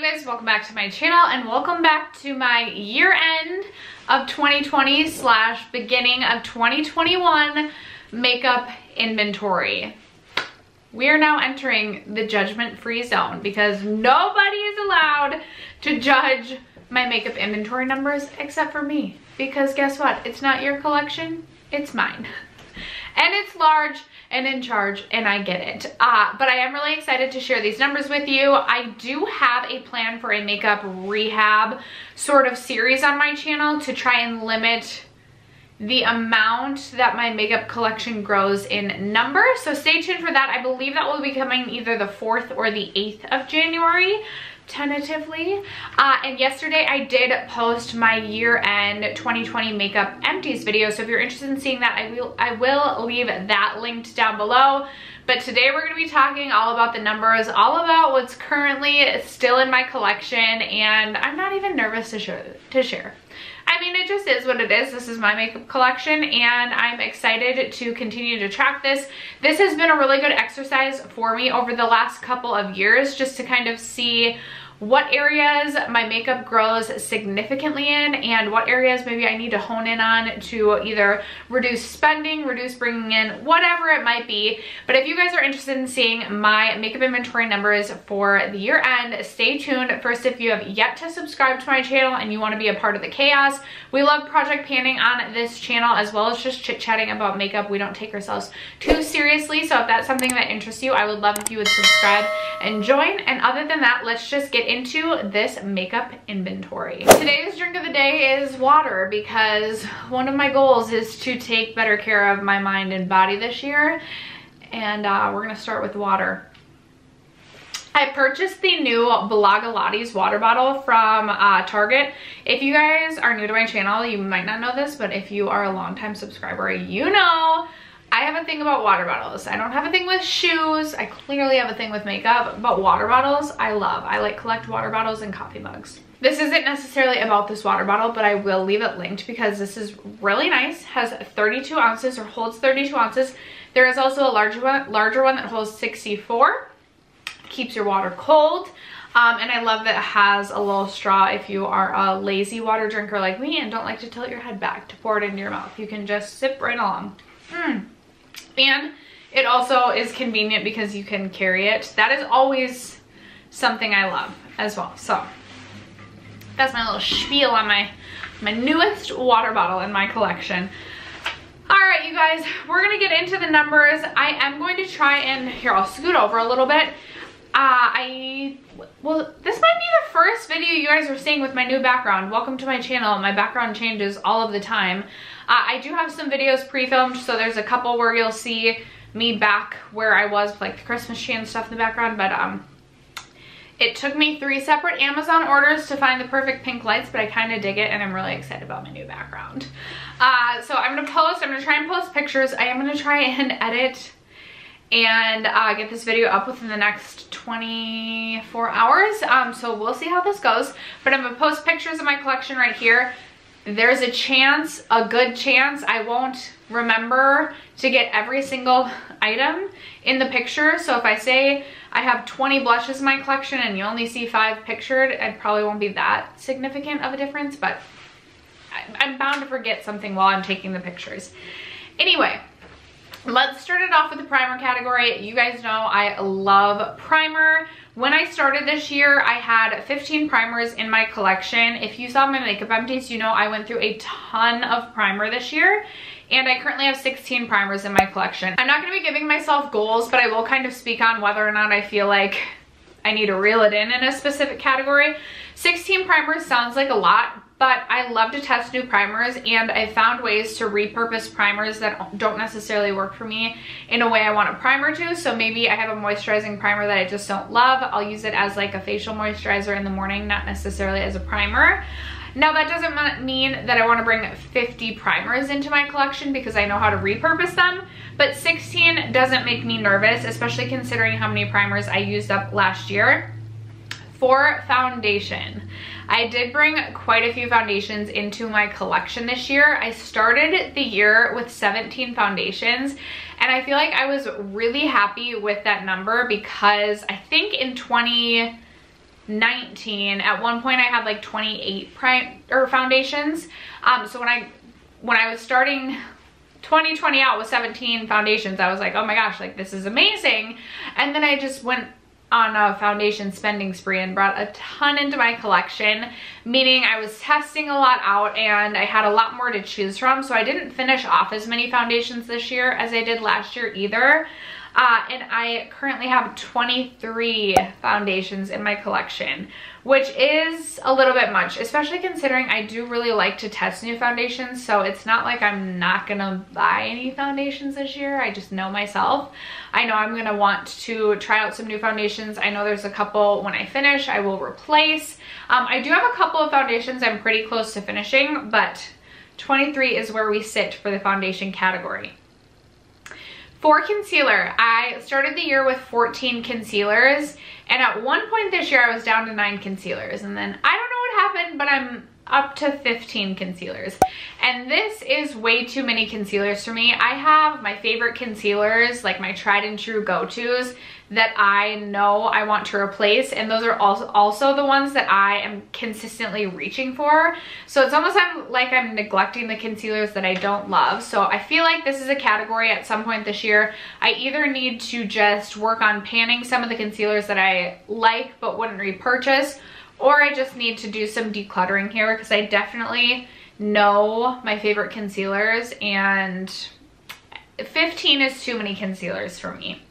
guys, welcome back to my channel and welcome back to my year end of 2020 / beginning of 2021 makeup inventory. We are now entering the judgment-free zone because nobody is allowed to judge my makeup inventory numbers except for me. Because guess what? It's not your collection, it's mine. And it's large and in charge, and I get it. But I am really excited to share these numbers with you. I do have a plan for a makeup rehab sort of series on my channel to try and limit the amount that my makeup collection grows in number. So stay tuned for that. I believe that will be coming either the 4th or the 8th of January. Tentatively. And yesterday I did post my year-end 2020 makeup empties video, so if you're interested in seeing that, I will leave that linked down below. But today we're going to be talking all about the numbers, all about what's currently still in my collection, and I'm not even nervous to share. I mean, it just is what it is. This is my makeup collection and I'm excited to continue to track this. This has been a really good exercise for me over the last couple of years, just to kind of see what areas my makeup grows significantly in and what areas maybe I need to hone in on to either reduce spending, reduce bringing in, whatever it might be. But if you guys are interested in seeing my makeup inventory numbers for the year end, stay tuned. First, if you have yet to subscribe to my channel and you want to be a part of the chaos, we love project panning on this channel as well as just chit-chatting about makeup. We don't take ourselves too seriously, so if that's something that interests you, I would love if you would subscribe and join. And other than that, let's just get into this makeup inventory. Today's drink of the day is water, because one of my goals is to take better care of my mind and body this year, and we're gonna start with water. I purchased the new Vlogmas water bottle from Target. If you guys are new to my channel, you might not know this, but if you are a longtime subscriber, you know I have a thing about water bottles. I don't have a thing with shoes. I clearly have a thing with makeup, but water bottles I love. I like collect water bottles and coffee mugs. This isn't necessarily about this water bottle, but I will leave it linked because this is really nice. Has 32 ounces or holds 32 ounces. There is also a larger one that holds 64. Keeps your water cold. And I love that it has a little straw if you are a lazy water drinker like me and don't like to tilt your head back to pour it into your mouth. You can just sip right along. And it also is convenient because you can carry it. That is always something I love as well. So that's my little spiel on my newest water bottle in my collection. All right, you guys, we're gonna get into the numbers. I am going to try and, here, I'll scoot over a little bit. Well, this might be the first video you guys are seeing with my new background. Welcome to my channel. My background changes all of the time. I do have some videos pre-filmed, so there's a couple where you'll see me back where I was with like the Christmas tree and stuff in the background, but it took me 3 separate Amazon orders to find the perfect pink lights, but I kind of dig it and I'm really excited about my new background. So I'm gonna try and post pictures. I am gonna try and edit and get this video up within the next 24 hours. So we'll see how this goes, but I'm gonna post pictures of my collection right here. There's a chance, a good chance, I won't remember to get every single item in the picture. So if I say I have 20 blushes in my collection and you only see 5 pictured, it probably won't be that significant of a difference, but I'm bound to forget something while I'm taking the pictures. Anyway, let's start it off with the primer category. You guys know I love primer. When I started this year, I had 15 primers in my collection. If you saw my makeup empties, you know I went through a ton of primer this year, and I currently have 16 primers in my collection. I'm not gonna be giving myself goals, but I will kind of speak on whether or not I feel like I need to reel it in a specific category. 16 primers sounds like a lot, but I love to test new primers, and I found ways to repurpose primers that don't necessarily work for me in a way I want a primer to. So maybe I have a moisturizing primer that I just don't love. I'll use it as like a facial moisturizer in the morning, not necessarily as a primer. Now that doesn't mean that I want to bring 50 primers into my collection because I know how to repurpose them, but 16 doesn't make me nervous, especially considering how many primers I used up last year. For foundation, I did bring quite a few foundations into my collection this year. I started the year with 17 foundations, and I feel like I was really happy with that number because I think in 19. At one point I had like 28 foundations. So when I was starting 2020 out with 17 foundations, I was like, oh my gosh, like this is amazing. And then I just went on a foundation spending spree and brought a ton into my collection, meaning I was testing a lot out and I had a lot more to choose from. So I didn't finish off as many foundations this year as I did last year either. And I currently have 23 foundations in my collection, which is a little bit much, especially considering I do really like to test new foundations. So it's not like I'm not gonna buy any foundations this year. I just know myself. I know I'm gonna want to try out some new foundations. I know there's a couple when I finish I will replace. I do have a couple of foundations I'm pretty close to finishing, but 23 is where we sit for the foundation category. For concealer, I started the year with 14 concealers, and at one point this year I was down to 9 concealers, and then I don't know what happened, but I'm up to 15 concealers. And this is way too many concealers for me. I have my favorite concealers, like my tried and true go-tos that I know I want to replace, and those are also the ones that I am consistently reaching for. So it's almost like I'm neglecting the concealers that I don't love. So I feel like this is a category at some point this year I either need to just work on panning some of the concealers that I like but wouldn't repurchase, or I just need to do some decluttering here, because I definitely know my favorite concealers, and 15 is too many concealers for me.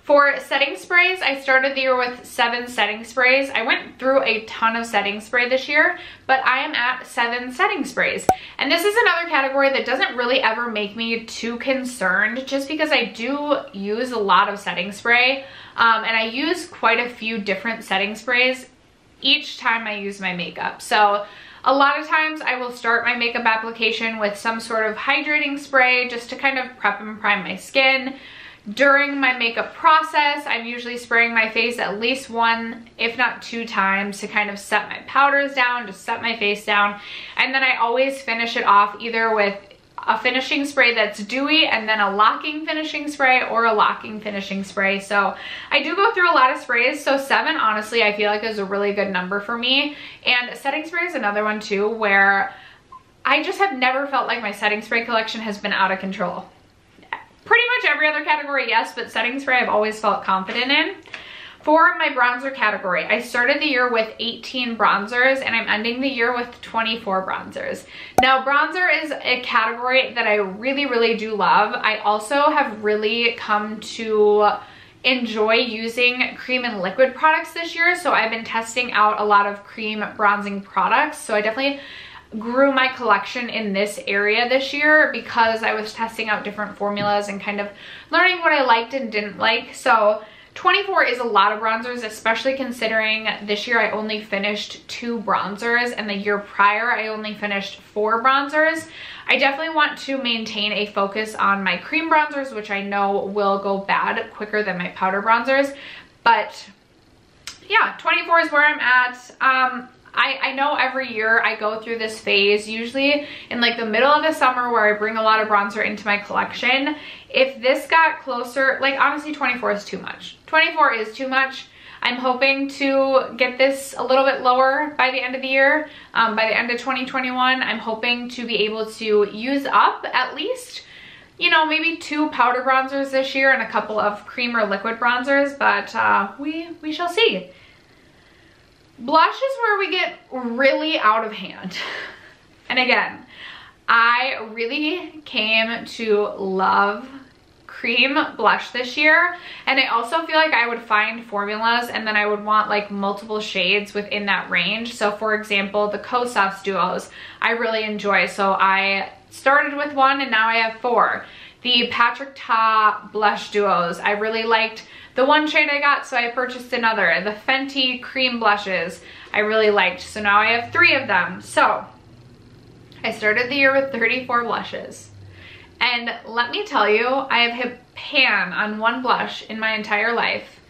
For setting sprays, I started the year with 7 setting sprays. I went through a ton of setting spray this year, but I am at 7 setting sprays. And this is another category that doesn't really ever make me too concerned, just because I do use a lot of setting spray. And I use quite a few different setting sprays each time I use my makeup. So a lot of times I will start my makeup application with some sort of hydrating spray just to kind of prep and prime my skin. During my makeup process, I'm usually spraying my face at least 1, if not 2 times to kind of set my powders down, just set my face down. And then I always finish it off either with a finishing spray that's dewy and then a locking finishing spray, or a locking finishing spray. So I do go through a lot of sprays. So 7, honestly, I feel like is a really good number for me. And setting spray is another one too, where I just have never felt like my setting spray collection has been out of control. Pretty much every other category, yes, but setting spray I've always felt confident in. For my bronzer category, I started the year with 18 bronzers, and I'm ending the year with 24 bronzers. Now, bronzer is a category that I really, really do love. I also have really come to enjoy using cream and liquid products this year, so I've been testing out a lot of cream bronzing products. So I definitely grew my collection in this area this year because I was testing out different formulas and kind of learning what I liked and didn't like. So 24 is a lot of bronzers, especially considering this year I only finished 2 bronzers and the year prior I only finished 4 bronzers. I definitely want to maintain a focus on my cream bronzers, which I know will go bad quicker than my powder bronzers. But yeah, 24 is where I'm at. I know every year I go through this phase, usually in like the middle of the summer, where I bring a lot of bronzer into my collection. If this got closer, like honestly 24 is too much. 24 is too much. I'm hoping to get this a little bit lower by the end of the year. By the end of 2021, I'm hoping to be able to use up at least, you know, maybe 2 powder bronzers this year and a couple of cream or liquid bronzers, but we shall see. Blush is where we get really out of hand. And again, I really came to love cream blush this year, and I also feel like I would find formulas and then I would want like multiple shades within that range. So for example, the Kosas duos I really enjoy, so I started with 1 and now I have 4. The Patrick Ta blush duos, I really liked the one shade I got, so I purchased another. The Fenty cream blushes I really liked, so now I have 3 of them. So I started the year with 34 blushes. And let me tell you, I have hit pan on 1 blush in my entire life.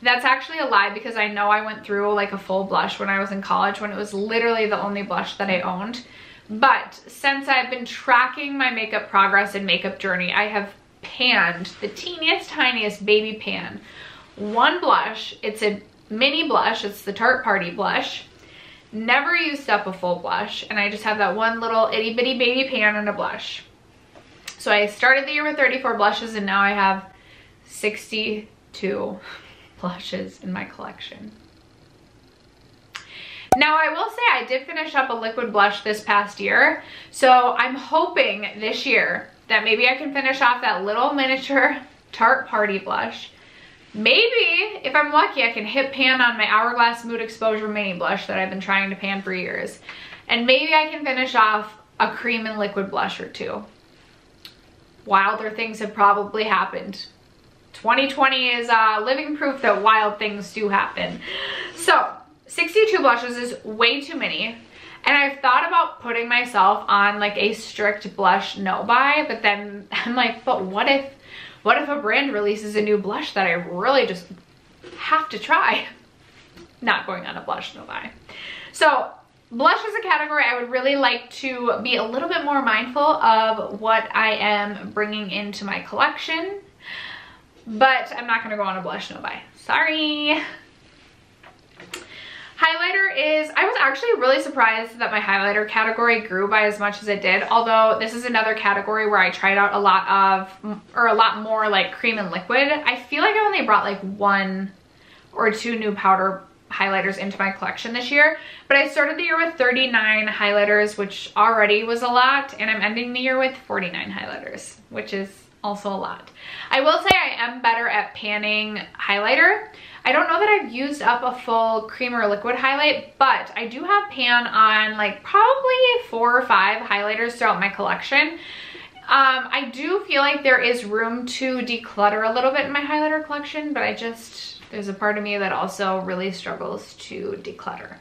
That's actually a lie, because I know I went through like a full blush when I was in college, when it was literally the only blush that I owned. But since I've been tracking my makeup progress and makeup journey, I have panned the teeniest, tiniest baby pan 1 blush. It's a mini blush. It's the Tarte Party blush. Never used up a full blush, and I just have that one little itty bitty baby pan and a blush. So I started the year with 34 blushes, and now I have 62 blushes in my collection. Now I will say I did finish up a liquid blush this past year, so I'm hoping this year that maybe I can finish off that little miniature Tarte Party blush. Maybe, if I'm lucky, I can hit pan on my Hourglass Mood Exposure Mini Blush that I've been trying to pan for years. And maybe I can finish off a cream and liquid blush or two. Wilder things have probably happened. 2020 is living proof that wild things do happen. So, 62 blushes is way too many. And I've thought about putting myself on like a strict blush no-buy, but then I'm like, but what if a brand releases a new blush that I really just have to try? Not going on a blush no-buy. So blush is a category I would really like to be a little bit more mindful of what I am bringing into my collection, but I'm not gonna go on a blush no-buy. Sorry. Highlighter is, I was actually really surprised that my highlighter category grew by as much as it did, although this is another category where I tried out a lot more like cream and liquid. I feel like I only brought like 1 or 2 new powder highlighters into my collection this year, but I started the year with 39 highlighters, which already was a lot, and I'm ending the year with 49 highlighters, which is also a lot. I will say I am better at panning highlighter. I don't know that I've used up a full cream or liquid highlight, but I do have pan on like probably 4 or 5 highlighters throughout my collection. I do feel like there is room to declutter a little bit in my highlighter collection, but there's a part of me that also really struggles to declutter.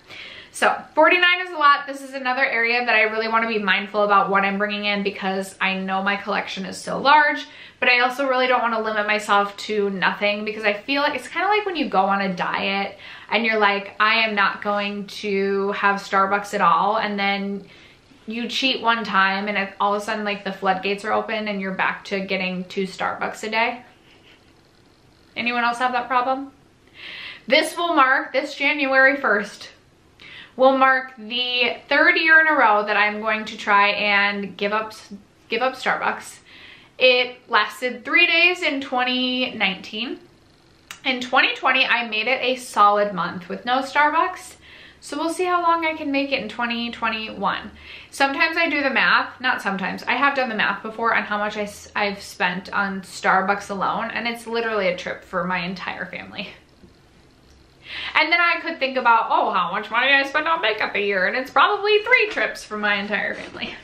So 49 is a lot. This is another area that I really want to be mindful about what I'm bringing in, because I know my collection is so large, but I also really don't want to limit myself to nothing, because I feel like it's kind of like when you go on a diet and you're like, I am not going to have Starbucks at all, and then you cheat one time and all of a sudden like the floodgates are open and you're back to getting 2 Starbucks a day. Anyone else have that problem? This January 1st will mark the 3rd year in a row that I'm going to try and give up Starbucks. It lasted 3 days in 2019. In 2020, I made it a solid month with no Starbucks. So we'll see how long I can make it in 2021. Sometimes I do the math, not sometimes, I have done the math before on how much I've spent on Starbucks alone, and it's literally a trip for my entire family. And then I could think about, oh, how much money I spend on makeup a year, and it's probably 3 trips for my entire family.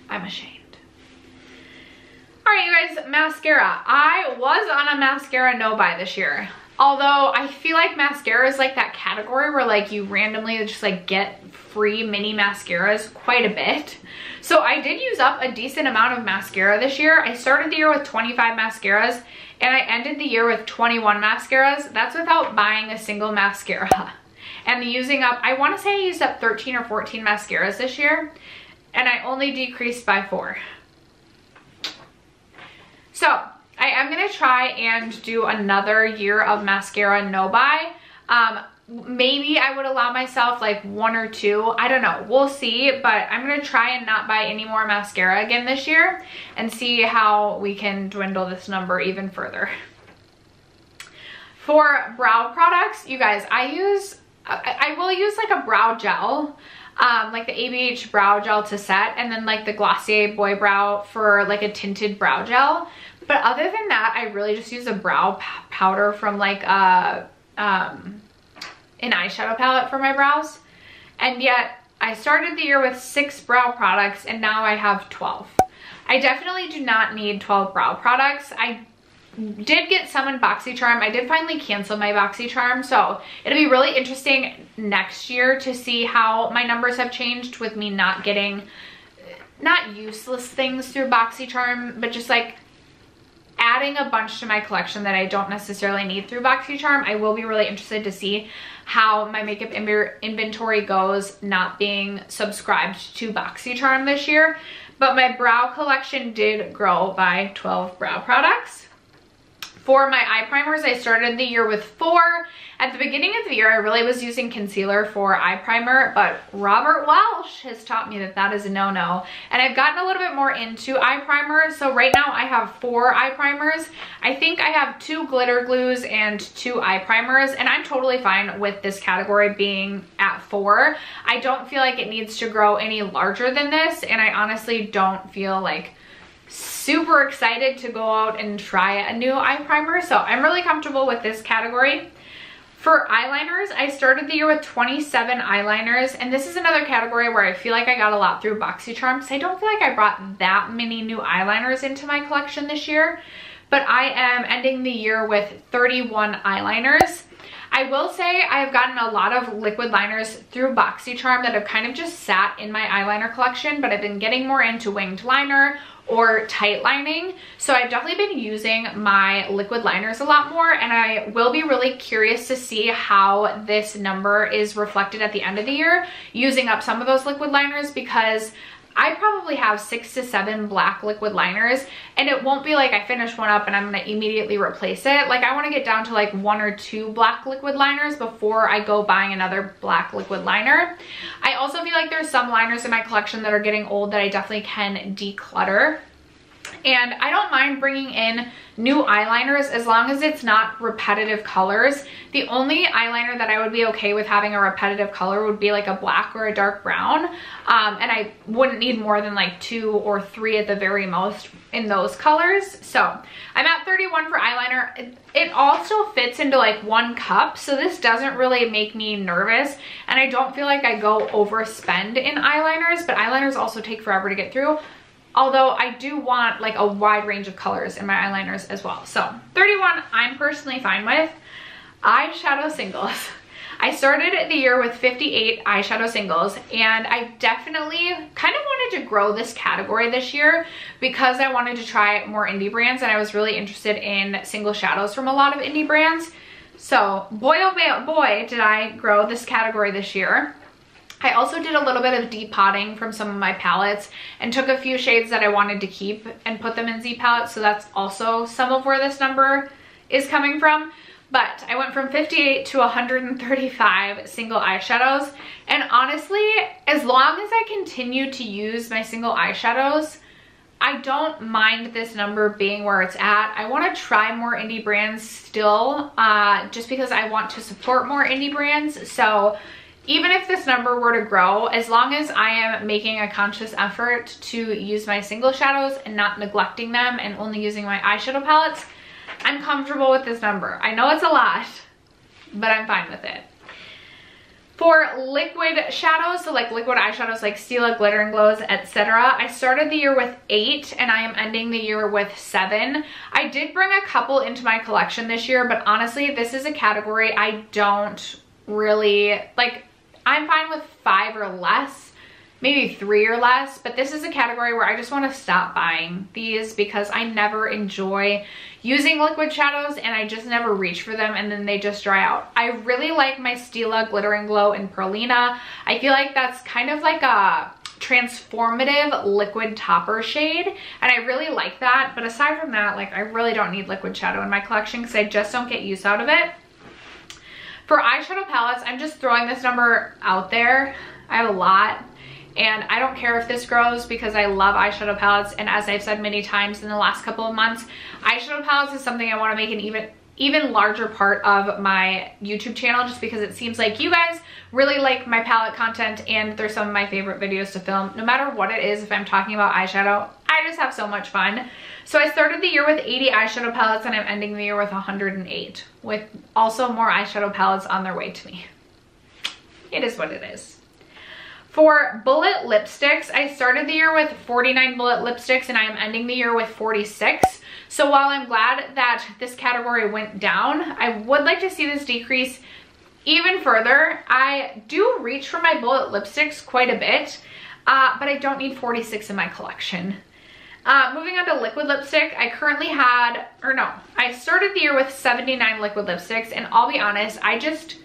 I'm ashamed. All right, you guys, mascara. I was on a mascara no-buy this year. Although I feel like mascara is like that category where like you randomly just like get free mini mascaras quite a bit. So I did use up a decent amount of mascara this year. I started the year with 25 mascaras and I ended the year with 21 mascaras. That's without buying a single mascara. And using up, I want to say I used up 13 or 14 mascaras this year, and I only decreased by 4. So I am going to try and do another year of mascara no-buy. Maybe I would allow myself like 1 or 2. I don't know. We'll see. But I'm going to try and not buy any more mascara again this year and see how we can dwindle this number even further. For brow products, you guys, I will use like a brow gel. Like the ABH brow gel to set, and then like the Glossier Boy Brow for like a tinted brow gel. But other than that, I really just use a brow powder from like an eyeshadow palette for my brows. And yet I started the year with 6 brow products and now I have 12. I definitely do not need 12 brow products. I did get some in BoxyCharm. I did finally cancel my BoxyCharm, so it'll be really interesting next year to see how my numbers have changed with me not getting, not useless things through BoxyCharm, but just like adding a bunch to my collection that I don't necessarily need through BoxyCharm. I will be really interested to see how my makeup inventory goes not being subscribed to BoxyCharm this year. But my brow collection did grow by 12 brow products. For my eye primers, I started the year with 4. At the beginning of the year, I really was using concealer for eye primer, but Robert Welsh has taught me that that is a no-no. And I've gotten a little bit more into eye primer. So right now I have 4 eye primers. I think I have 2 glitter glues and 2 eye primers, and I'm totally fine with this category being at 4. I don't feel like it needs to grow any larger than this, and I honestly don't feel like super excited to go out and try a new eye primer. So I'm really comfortable with this category. For eyeliners, I started the year with 27 eyeliners, and this is another category where I feel like I got a lot through BoxyCharm because I don't feel like I brought that many new eyeliners into my collection this year, but I am ending the year with 31 eyeliners. I will say I have gotten a lot of liquid liners through BoxyCharm that have kind of just sat in my eyeliner collection, but I've been getting more into winged liner or tight lining. So I've definitely been using my liquid liners a lot more, and I will be really curious to see how this number is reflected at the end of the year using up some of those liquid liners, because I probably have 6 to 7 black liquid liners, and it won't be like I finish one up and I'm gonna immediately replace it. Like I wanna get down to like 1 or 2 black liquid liners before I go buying another black liquid liner. I also feel like there's some liners in my collection that are getting old that I definitely can declutter. And I don't mind bringing in new eyeliners as long as it's not repetitive colors. The only eyeliner that I would be okay with having a repetitive color would be like a black or a dark brown. And I wouldn't need more than like 2 or 3 at the very most in those colors. So I'm at 31 for eyeliner. It also fits into like 1 cup, so this doesn't really make me nervous. And I don't feel like I go overspend in eyeliners, but eyeliners also take forever to get through. Although I do want like a wide range of colors in my eyeliners as well. So 31, I'm personally fine with. Eyeshadow Singles. I started the year with 58 eyeshadow singles, and I definitely kind of wanted to grow this category this year because I wanted to try more indie brands, and I was really interested in single shadows from a lot of indie brands. So boy oh boy did I grow this category this year. I also did a little bit of depotting from some of my palettes and took a few shades that I wanted to keep and put them in Z palettes. So that's also some of where this number is coming from. But I went from 58 to 135 single eyeshadows. And honestly, as long as I continue to use my single eyeshadows, I don't mind this number being where it's at. I want to try more indie brands still, just because I want to support more indie brands. So even if this number were to grow, as long as I am making a conscious effort to use my single shadows and not neglecting them and only using my eyeshadow palettes, I'm comfortable with this number. I know it's a lot, but I'm fine with it. For liquid shadows, so like liquid eyeshadows like Stila, Glitter and Glows, etc., I started the year with 8 and I am ending the year with 7. I did bring a couple into my collection this year, but honestly, this is a category I don't really like. I'm fine with 5 or less, maybe 3 or less, but this is a category where I just want to stop buying these because I never enjoy using liquid shadows and I just never reach for them and then they just dry out. I really like my Stila Glitter and Glow in Perlina. I feel like that's kind of like a transformative liquid topper shade and I really like that, but aside from that, like I really don't need liquid shadow in my collection because I just don't get use out of it. For eyeshadow palettes, I'm just throwing this number out there. I have a lot, and I don't care if this grows because I love eyeshadow palettes, and as I've said many times in the last couple of months, eyeshadow palettes is something I want to make an even larger part of my YouTube channel just because it seems like you guys really like my palette content and they're some of my favorite videos to film. No matter what it is, if I'm talking about eyeshadow, I just have so much fun. So I started the year with 80 eyeshadow palettes and I'm ending the year with 108, with also more eyeshadow palettes on their way to me. It is what it is. For bullet lipsticks, I started the year with 49 bullet lipsticks and I am ending the year with 46. So while I'm glad that this category went down, I would like to see this decrease even further. I do reach for my bullet lipsticks quite a bit, but I don't need 46 in my collection. Moving on to liquid lipstick, I currently I started the year with 79 liquid lipsticks, and I'll be honest, I just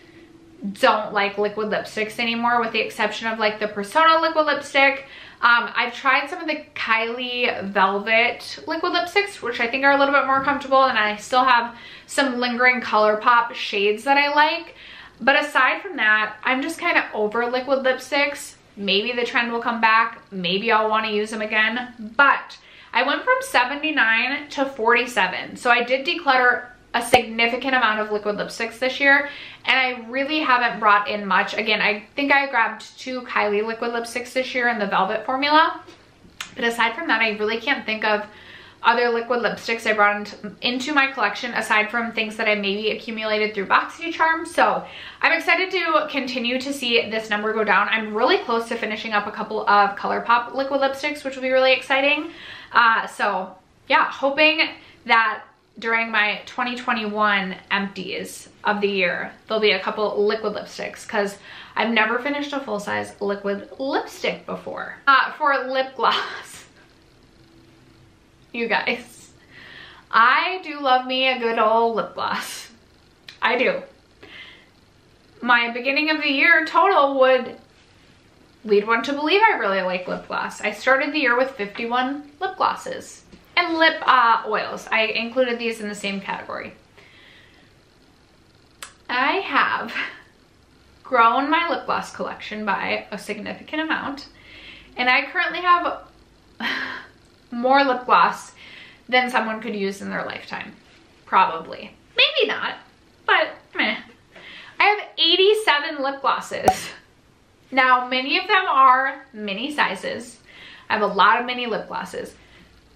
don't like liquid lipsticks anymore, with the exception of like the Persona liquid lipstick. I've tried some of the Kylie Velvet liquid lipsticks, which I think are a little bit more comfortable, and I still have some lingering ColourPop shades that I like. But aside from that, I'm just kind of over liquid lipsticks. Maybe the trend will come back. Maybe I'll want to use them again. But I went from 79 to 47. So I did declutter a significant amount of liquid lipsticks this year, and I really haven't brought in much. Again, I think I grabbed 2 Kylie liquid lipsticks this year in the Velvet formula, but aside from that, I really can't think of other liquid lipsticks I brought into my collection aside from things that I maybe accumulated through BoxyCharm. So I'm excited to continue to see this number go down. I'm really close to finishing up a couple of ColourPop liquid lipsticks, which will be really exciting. So yeah, hoping that during my 2021 empties of the year, there'll be a couple liquid lipsticks, because I've never finished a full-size liquid lipstick before. For lip gloss, you guys, I do love me a good old lip gloss. I do. My beginning of the year total would lead one to believe I really like lip gloss. I started the year with 51 lip glosses. And lip oils. I included these in the same category. I have grown my lip gloss collection by a significant amount, and I currently have more lip gloss than someone could use in their lifetime. Probably. Maybe not, but meh. I have 87 lip glosses. Now, many of them are mini sizes. I have a lot of mini lip glosses.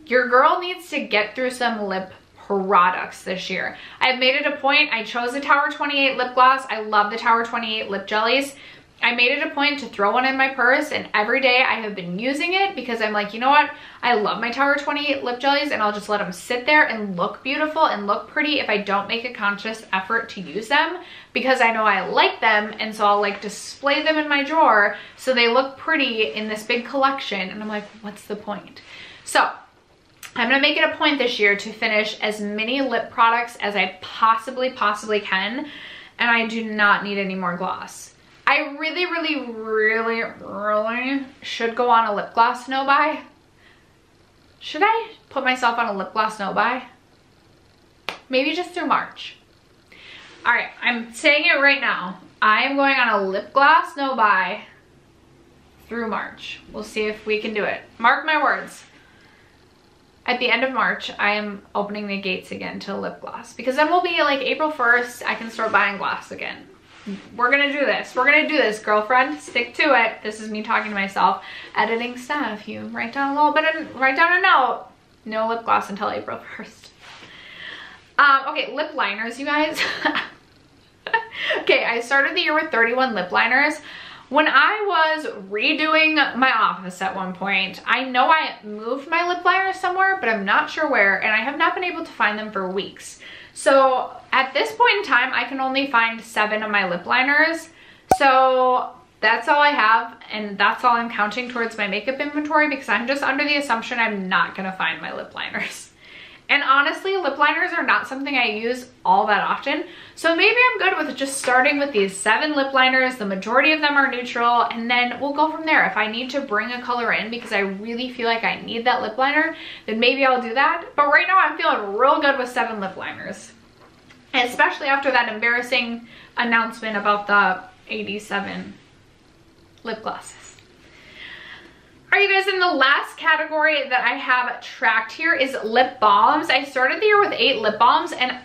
Your girl needs to get through some lip products this year. I've made it a point. I chose the Tower 28 lip gloss. I love the Tower 28 lip jellies. I made it a point to throw one in my purse, and every day I have been using it because I'm like, you know what? I love my Tower 28 lip jellies, and I'll just let them sit there and look beautiful and look pretty if I don't make a conscious effort to use them, because I know I like them, and so I'll like display them in my drawer so they look pretty in this big collection, and I'm like, what's the point? So I'm gonna make it a point this year to finish as many lip products as I possibly can, and I do not need any more gloss. I really should go on a lip gloss no-buy. Should I put myself on a lip gloss no-buy? Maybe just through March. All right, I'm saying it right now. I am going on a lip gloss no-buy through March. We'll see if we can do it. Mark my words. At the end of March, I am opening the gates again to lip gloss, because then we'll be like April 1st, I can start buying gloss again. We're gonna do this. We're gonna do this, girlfriend. Stick to it. This is me talking to myself. Editing stuff. You write down a little bit and write down a note. No lip gloss until April 1st. Okay, lip liners, you guys. Okay, I started the year with 31 lip liners. When I was redoing my office at one point, I know I moved my lip liners somewhere, but I'm not sure where, and I have not been able to find them for weeks. So at this point in time, I can only find 7 of my lip liners. So that's all I have, and that's all I'm counting towards my makeup inventory, because I'm just under the assumption I'm not gonna find my lip liners. And honestly, lip liners are not something I use all that often. So maybe I'm good with just starting with these 7 lip liners. The majority of them are neutral, and then we'll go from there. If I need to bring a color in because I really feel like I need that lip liner, then maybe I'll do that. But right now I'm feeling real good with 7 lip liners. And especially after that embarrassing announcement about the 87 lip glosses. All right, you guys, in the last category that I have tracked here is lip balms. I started the year with 8 lip balms, and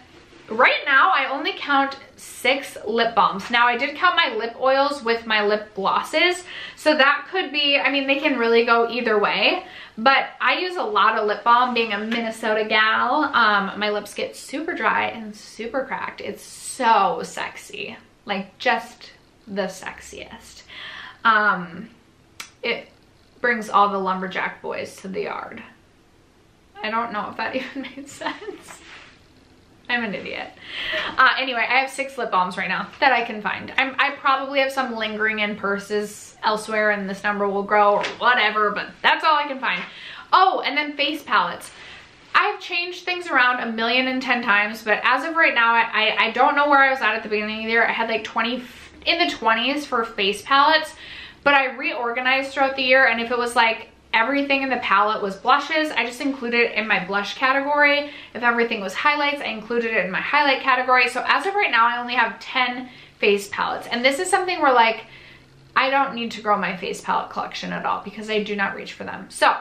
right now I only count 6 lip balms. Now, I did count my lip oils with my lip glosses, so that could be, I mean, they can really go either way, but I use a lot of lip balm being a Minnesota gal. My lips get super dry and super cracked. It's so sexy, like just the sexiest. It brings all the lumberjack boys to the yard. I don't know if that even made sense. I'm an idiot. Anyway, I have 6 lip balms right now that I can find. I probably have some lingering in purses elsewhere, and this number will grow or whatever, but that's all I can find. Oh, and then face palettes. I've changed things around 1,010,000 times, but as of right now, I don't know where I was at the beginning of the year. I had like in the 20s for face palettes, but I reorganized throughout the year, and if it was like everything in the palette was blushes, I just included it in my blush category. If everything was highlights, I included it in my highlight category. So as of right now, I only have 10 face palettes. And this is something where like, I don't need to grow my face palette collection at all because I do not reach for them. So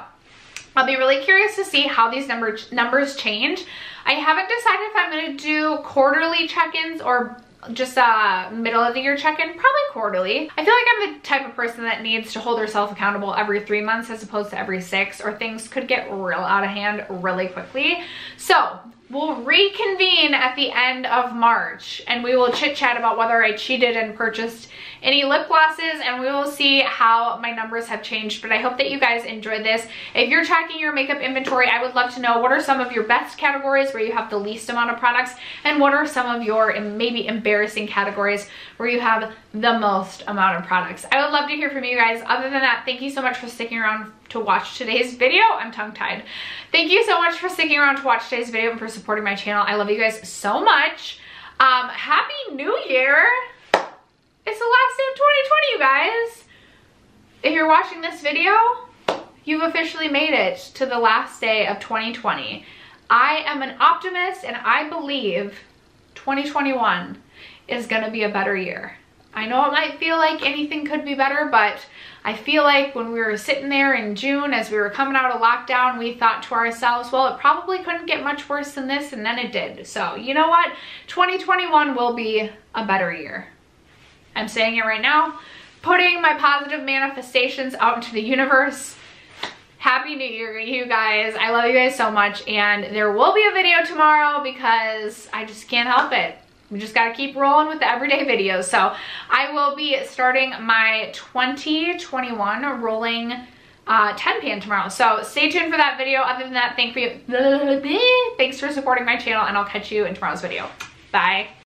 I'll be really curious to see how these numbers change. I haven't decided if I'm gonna do quarterly check-ins or just a middle of the year check-in, probably quarterly. I feel like I'm the type of person that needs to hold herself accountable every 3 months as opposed to every 6, or things could get real out of hand really quickly. So we'll reconvene at the end of March and we will chit chat about whether I cheated and purchased any lip glosses, and we will see how my numbers have changed. But I hope that you guys enjoyed this. If you're tracking your makeup inventory, I would love to know what are some of your best categories where you have the least amount of products, and what are some of your maybe embarrassing categories where you have the most amount of products. I would love to hear from you guys. Other than that, thank you so much for sticking around to watch today's video. I'm tongue-tied. Thank you so much for sticking around to watch today's video and for supporting my channel. I love you guys so much. Happy New Year. It's the last day of 2020, you guys. If you're watching this video, you've officially made it to the last day of 2020. I am an optimist and I believe 2021 is gonna be a better year. I know it might feel like anything could be better, but I feel like when we were sitting there in June as we were coming out of lockdown, we thought to ourselves, well, it probably couldn't get much worse than this, and then it did. So you know what? 2021 will be a better year. I'm saying it right now, putting my positive manifestations out into the universe. Happy New Year, you guys. I love you guys so much, and there will be a video tomorrow because I just can't help it. We just gotta keep rolling with the everyday videos. So I will be starting my 2021 rolling 10 pan tomorrow. So stay tuned for that video. Other than that, thanks for supporting my channel, and I'll catch you in tomorrow's video. Bye.